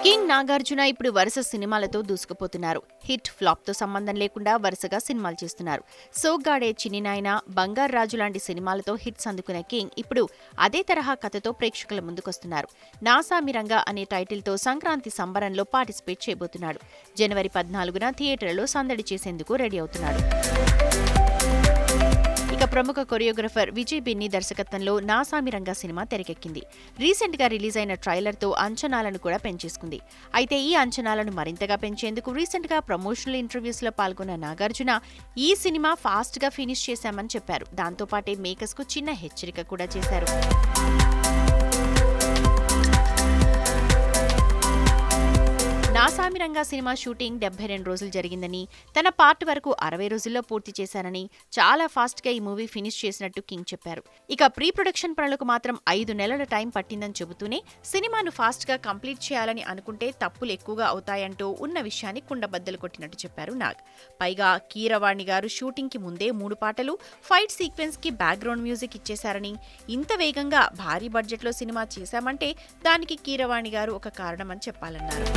King Nagarjuna ఇప్పుడు వరుస సినిమాలతో దూసుకుపోతున్నారు. హిట్, ఫ్లాప్ తో సంబంధం లేకుండా వరుసగా సినిమాలు చేస్తున్నారు. సోగ్గాడే, చిన్ని నాయన, బంగారు రాజు లాంటి సినిమాలతో హిట్స్ అందుకున్న కింగ్ ఇప్పుడు అదే తరహా కథతో ప్రేక్షకుల ముందుకొస్తున్నారు. నాసామిరంగా అనే టైటిల్తో సంక్రాంతి సంబరంలో పార్టిసిపేట్ చేయబోతున్నాడు. జనవరి 14న థియేటర్లో సందడి చేసేందుకు రెడీ అవుతున్నాడు. ఇక ప్రముఖ కొరియోగ్రఫర్ విజయ్ బెన్నీ దర్శకత్వంలో నాసామిరంగా సినిమా తెరకెక్కింది. రీసెంట్ గా రిలీజ్ అయిన ట్రైలర్ తో అంచనాలను కూడా పెంచేసుకుంది. అయితే ఈ అంచనాలను మరింతగా పెంచేందుకు రీసెంట్ గా ప్రమోషనల్ ఇంటర్వ్యూస్ లో పాల్గొన్న నాగార్జున ఈ సినిమా ఫాస్ట్ గా ఫినిష్ చేశామని చెప్పారు. దాంతో పాటే మేకర్స్ కు చిన్న హెచ్చరిక కూడా చేశారు. నాసామిరంగా సినిమా షూటింగ్ 72 రోజులు జరిగిందని, తన పార్ట్ వరకు 60 రోజుల్లో పూర్తి చేశారని, చాలా ఫాస్ట్ గా ఈ మూవీ ఫినిష్ చేసినట్టు కింగ్ చెప్పారు. ఇక ప్రీ ప్రొడక్షన్ పనులకు మాత్రం 5 నెలల టైం పట్టిందని చెబుతూనే సినిమాను ఫాస్ట్ గా కంప్లీట్ చేయాలని అనుకుంటే తప్పులు ఎక్కువగా అవుతాయంటూ ఉన్న విషయాన్ని కుండబద్దలు కొట్టినట్టు చెప్పారు నాగ్. పైగా కీరవాణి గారు షూటింగ్ కి ముందే 3 పాటలు, ఫైట్ సీక్వెన్స్ కి బ్యాక్గ్రౌండ్ మ్యూజిక్ ఇచ్చేశారని, ఇంత వేగంగా భారీ బడ్జెట్ లో సినిమా చేశామంటే దానికి కీరవాణి గారు ఒక కారణమని చెప్పాలన్నారు.